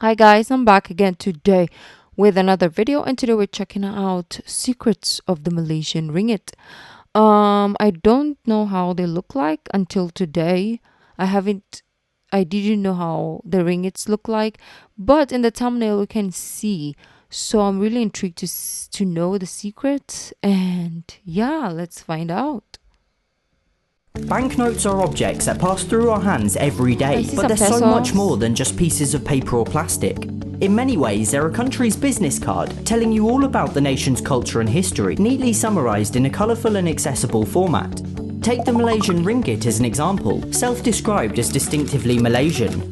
Hi guys, I'm back again today with another video, and today we're checking out secrets of the Malaysian Ringgit. I don't know how they look like until today. I haven't I didn't know how the ringgits look like, but in the thumbnail you can see. So I'm really intrigued to know the secrets, and yeah, let's find out. Banknotes are objects that pass through our hands every I day, see but some they're so much pesos. more than just pieces of paper or plastic. In many ways, they're a country's business card, telling you all about the nation's culture and history, neatly summarised in a colourful and accessible format. Take the Malaysian Ringgit as an example, self-described as distinctively Malaysian.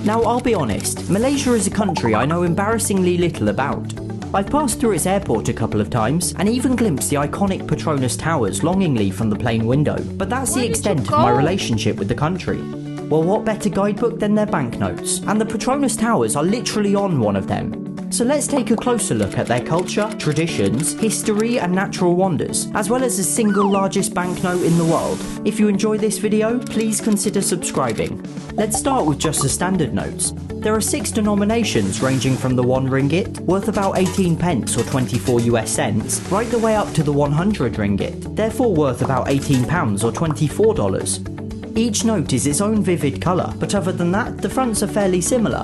Now, I'll be honest, Malaysia is a country I know embarrassingly little about. I've passed through its airport a couple of times and even glimpsed the iconic Petronas Towers longingly from the plane window, but that's Where the did extent you of my go? relationship with the country. Well, what better guidebook than their banknotes? And the Petronas Towers are literally on one of them. So let's take a closer look at their culture, traditions, history and natural wonders, as well as the single largest banknote in the world. If you enjoy this video, please consider subscribing. Let's start with just the standard notes. There are 6 denominations ranging from the 1 ringgit, worth about 18 pence or 24 US cents, right the way up to the 100 ringgit, therefore worth about 18 pounds or $24. Each note is its own vivid colour, but other than that, the fronts are fairly similar.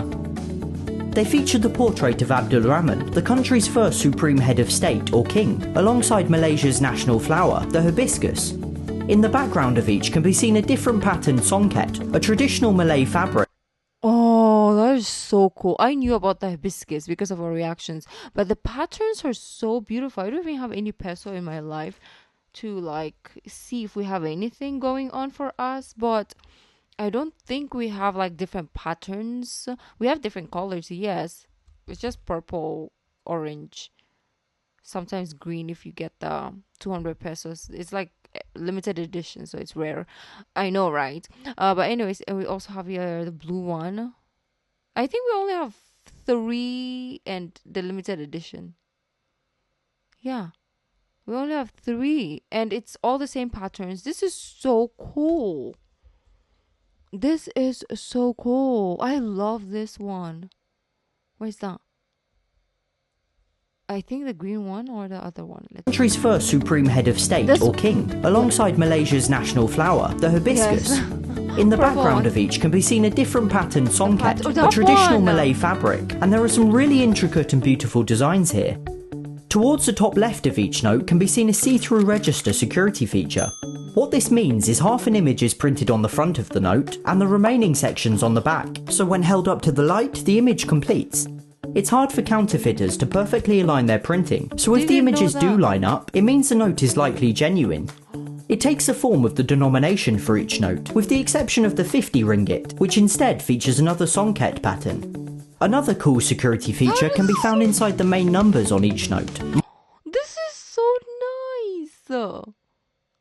They feature the portrait of Abdul Rahman, the country's first supreme head of state or king, alongside Malaysia's national flower, the hibiscus. In the background of each can be seen a different patterned songket, a traditional Malay fabric. Oh, that is so cool. I knew about the hibiscus because of our reactions, but the patterns are so beautiful. I don't even have any peso in my life to like see if we have anything going on for us, but I don't think we have like different patterns. We have different colors, yes. It's just purple, orange, sometimes green if you get the 200 pesos. It's like limited edition, so it's rare. I know, right? But anyways, and we also have here the blue one. I think we only have three and the limited edition. Yeah, we only have three, and it's all the same patterns. This is so cool. This is so cool. I love this one. Where's that? I think the green one or the other one. Let's see. Country's first supreme head of state This or king, alongside Malaysia's national flower, the hibiscus. yes. In the Purple background one. of each can be seen a different patterned songket, oh, a that traditional one. Malay fabric, and there are some really intricate and beautiful designs here. Towards the top left of each note can be seen a see-through register security feature. What this means is half an image is printed on the front of the note, and the remaining sections on the back, so when held up to the light, the image completes. It's hard for counterfeiters to perfectly align their printing, so if the Didn't know images do that. line up, it means the note is likely genuine. It takes the form of the denomination for each note, with the exception of the 50 ringgit, which instead features another songket pattern. Another cool security feature can be found inside the main numbers on each note. This is so nice.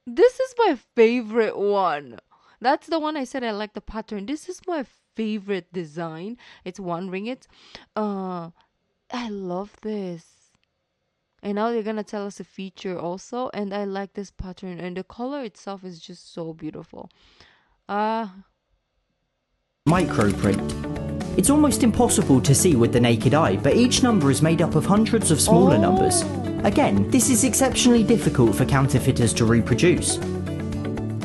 This is my favorite one. That's the one I said I like the pattern. This is my favorite design. It's 1 ringgit. I love this. And now they're gonna tell us a feature also, and I like this pattern, and the color itself is just so beautiful. Uh Microprint. It's almost impossible to see with the naked eye, but each number is made up of hundreds of smaller numbers. Again, this is exceptionally difficult for counterfeiters to reproduce.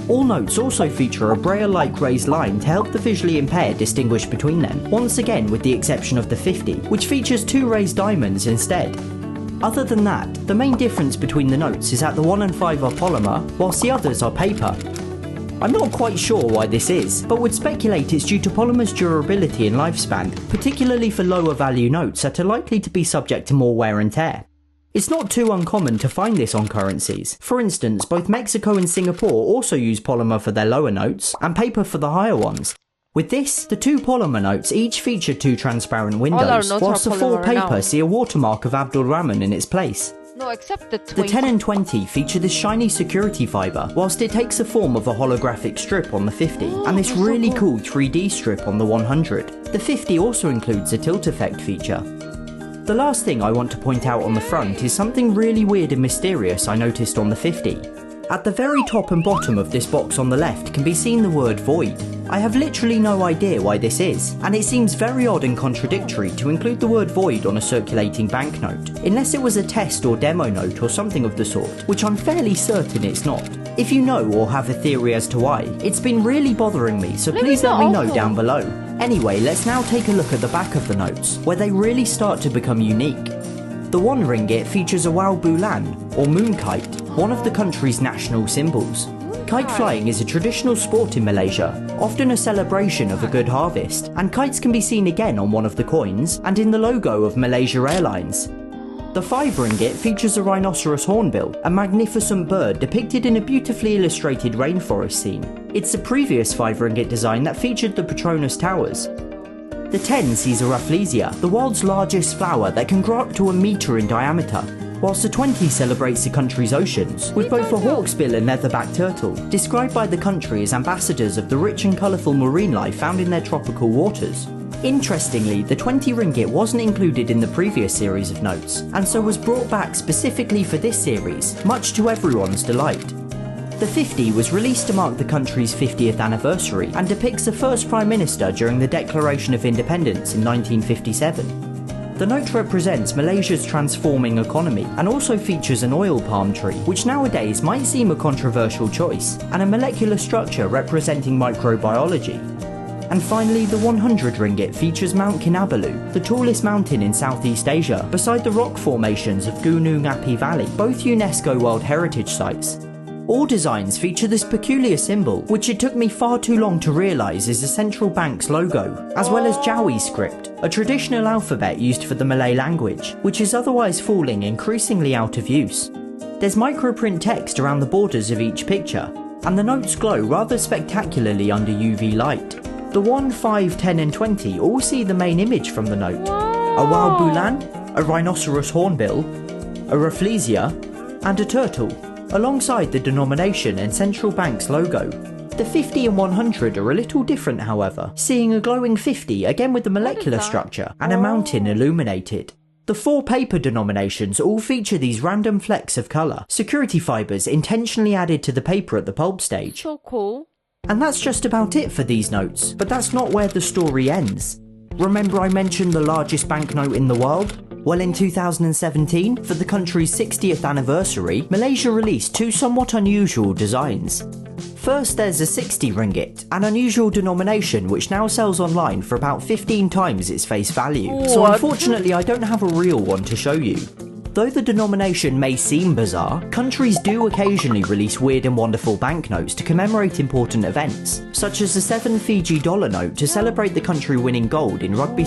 All notes also feature a braille-like raised line to help the visually impaired distinguish between them, once again with the exception of the 50, which features 2 raised diamonds instead. Other than that, the main difference between the notes is that the 1 and 5 are polymer, whilst the others are paper. I'm not quite sure why this is, but would speculate it's due to polymer's durability and lifespan, particularly for lower value notes that are likely to be subject to more wear and tear. It's not too uncommon to find this on currencies. For instance, both Mexico and Singapore also use polymer for their lower notes, and paper for the higher ones. With this, the 2 polymer notes each feature 2 transparent our windows, notes whilst are the 4 polymer paper now. see a watermark of Abdul Rahman in its place. no, except the The 20. 10 and 20 feature this shiny security fibre, whilst it takes the form of a holographic strip on the 50, and this that's so really cool. cool 3D strip on the 100. The 50 also includes a tilt effect feature. The last thing I want to point out on the front is something really weird and mysterious I noticed on the 50. At the very top and bottom of this box on the left can be seen the word void. I have literally no idea why this is, and it seems very odd and contradictory to include the word void on a circulating banknote, unless it was a test or demo note or something of the sort, which I'm fairly certain it's not. If you know or have a theory as to why, it's been really bothering me, so please let me know down below. Anyway, let's now take a look at the back of the notes, where they really start to become unique. The 1 ringgit features a Wao Bulan, or moon kite, one of the country's national symbols. Kite flying is a traditional sport in Malaysia, often a celebration of a good harvest, and kites can be seen again on one of the coins and in the logo of Malaysia Airlines. The 5 ringgit features a rhinoceros hornbill, a magnificent bird depicted in a beautifully illustrated rainforest scene. It's the previous 5 ringgit design that featured the Petronas Towers. The 10 sees a rafflesia, the world's largest flower that can grow up to a metre in diameter, whilst the 20 celebrates the country's oceans, with both a hawksbill and leatherback turtle, described by the country as ambassadors of the rich and colourful marine life found in their tropical waters. Interestingly, the 20 ringgit wasn't included in the previous series of notes, and so was brought back specifically for this series, much to everyone's delight. The 50 was released to mark the country's 50th anniversary and depicts the first Prime Minister during the Declaration of Independence in 1957. The note represents Malaysia's transforming economy and also features an oil palm tree, which nowadays might seem a controversial choice, and a molecular structure representing microbiology. And finally, the 100 ringgit features Mount Kinabalu, the tallest mountain in Southeast Asia, beside the rock formations of Gunung Api Valley, both UNESCO World Heritage Sites. All designs feature this peculiar symbol, which it took me far too long to realise is the central bank's logo, as well as Jawi script, a traditional alphabet used for the Malay language, which is otherwise falling increasingly out of use. There's microprint text around the borders of each picture, and the notes glow rather spectacularly under UV light. The 1, 5, 10 and 20 all see the main image from the note. A Wao Bulan, a rhinoceros hornbill, a rafflesia, and a turtle, alongside the denomination and central bank's logo. The 50 and 100 are a little different however, seeing a glowing 50 again with the molecular structure and a mountain illuminated. The 4 paper denominations all feature these random flecks of colour, security fibres intentionally added to the paper at the pulp stage. So cool. And that's just about it for these notes, but that's not where the story ends. Remember I mentioned the largest banknote in the world? Well, in 2017, for the country's 60th anniversary, Malaysia released 2 somewhat unusual designs. First, there's a 60 ringgit, an unusual denomination which now sells online for about 15 times its face value. So unfortunately, I don't have a real one to show you. Though the denomination may seem bizarre, countries do occasionally release weird and wonderful banknotes to commemorate important events, such as the 7 Fiji dollar note to celebrate the country winning gold in rugby.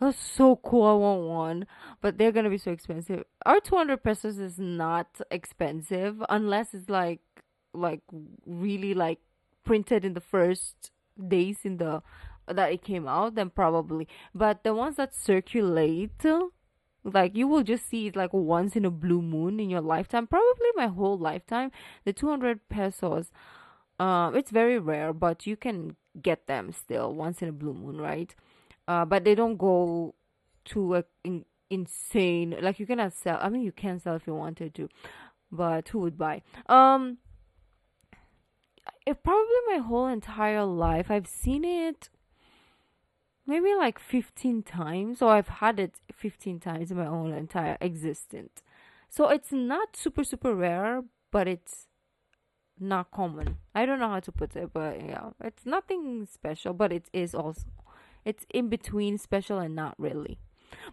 That's so cool. I want one, but they're gonna be so expensive. Our 200 pesos is not expensive unless it's like really like printed in the first days in the that it came out, then probably. But the ones that circulate, like you will just see it like once in a blue moon in your lifetime, probably my whole lifetime. The 200 pesos, it's very rare, but you can get them still once in a blue moon, right? But they don't go to a insane, like you cannot sell. I mean, you can sell if you wanted to, but who would buy? It probably my whole entire life I've seen it maybe like 15 times, or I've had it 15 times in my whole entire existence. So it's not super super rare, but it's not common. I don't know how to put it, but yeah, it's nothing special, but it is also, it's in between special and not really.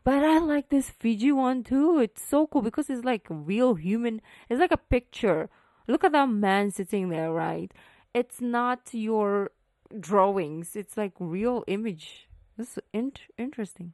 But I like this Fiji one too. It's so cool because it's like real human. It's like a picture. Look at that man sitting there, right? It's not your drawings. It's like real image. This is interesting.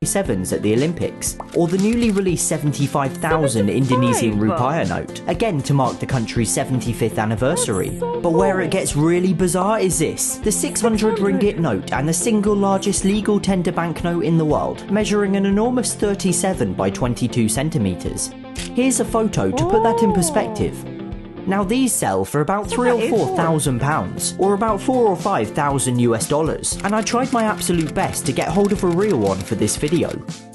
Sevens at the Olympics, or the newly released 75,000 Indonesian Rukaiya note, again to mark the country's 75th anniversary. But where it gets really bizarre is this, the 600 ringgit note and the single largest legal tender banknote in the world, measuring an enormous 37 by 22 centimetres. Here's a photo to put that in perspective. Now these sell for about £3,000 or £4,000, or about $4,000 or $5,000, and I tried my absolute best to get hold of a real one for this video.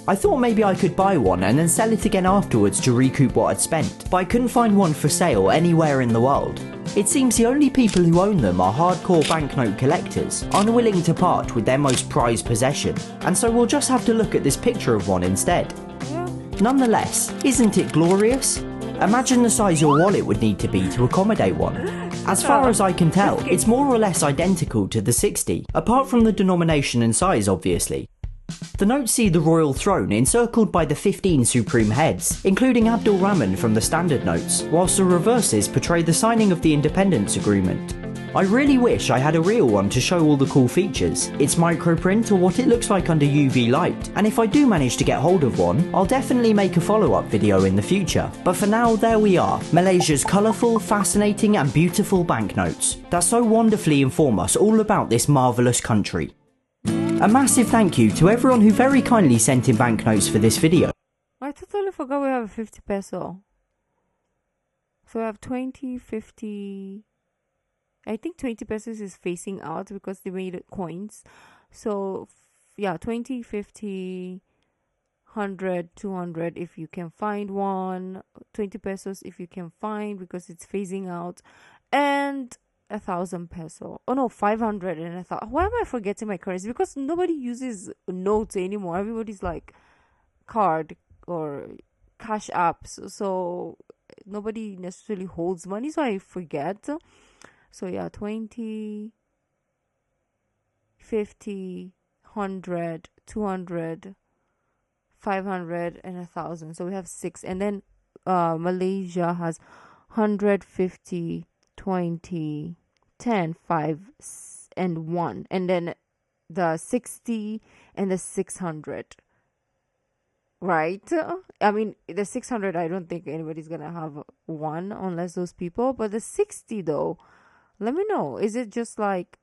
I thought maybe I could buy one and then sell it again afterwards to recoup what I'd spent, but I couldn't find one for sale anywhere in the world. It seems the only people who own them are hardcore banknote collectors, unwilling to part with their most prized possession, and so we'll just have to look at this picture of one instead. Nonetheless, isn't it glorious? Imagine the size your wallet would need to be to accommodate one. As far as I can tell, it's more or less identical to the 60, apart from the denomination and size obviously. The notes see the royal throne encircled by the 15 supreme heads, including Abdul Rahman from the standard notes, whilst the reverses portray the signing of the independence agreement. I really wish I had a real one to show all the cool features, its microprint or what it looks like under UV light, and if I do manage to get hold of one, I'll definitely make a follow-up video in the future. But for now, there we are, Malaysia's colourful, fascinating and beautiful banknotes that so wonderfully inform us all about this marvellous country. A massive thank you to everyone who very kindly sent in banknotes for this video. I totally forgot we have a 50 peso. So we have 20, 50... I think 20 pesos is facing out because they made it coins. So yeah, 20, 50, 100, 200 if you can find one. 20 pesos if you can find because it's phasing out. And 1,000 peso. Oh no, 500 and 1,000. Why am I forgetting my currency? Because nobody uses notes anymore. Everybody's like card or cash apps. So nobody necessarily holds money. So I forget. So yeah, 20, 50, 100, 200, 500, and 1,000. So we have 6. And then Malaysia has 100, 50, 20, 10, 5, and 1. And then the 60 and the 600. Right? I mean, the 600, I don't think anybody's going to have one unless those people. But the 60 though, let me know. Is it just like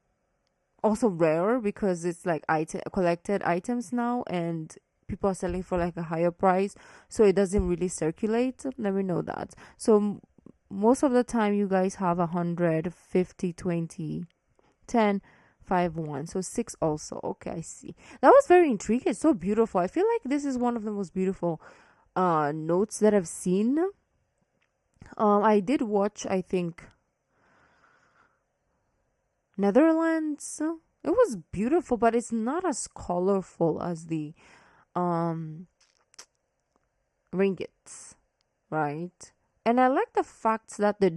also rare because it's like collected items now and people are selling for like a higher price, so it doesn't really circulate? Let me know that. So most of the time you guys have 100, 50, 20, 10, 5, 1. So 6 also. Okay, I see. That was very intriguing. It's so beautiful. I feel like this is one of the most beautiful notes that I've seen. I did watch, I think, Netherlands. It was beautiful, but it's not as colorful as the ringgits, right? And I like the fact that the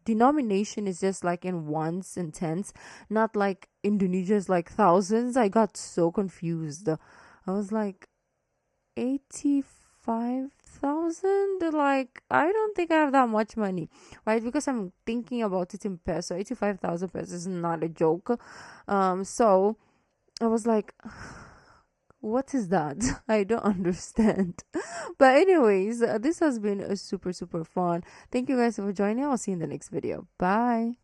denomination is just like in ones and tens, not like Indonesia's like thousands. I got so confused. I was like 85,000. Like, I don't think I have that much money, right? Because I'm thinking about it in peso. 85,000 pesos is not a joke. So I was like, what is that? I don't understand. But anyways, this has been a super fun. Thank you guys for joining. I'll see you in the next video. Bye.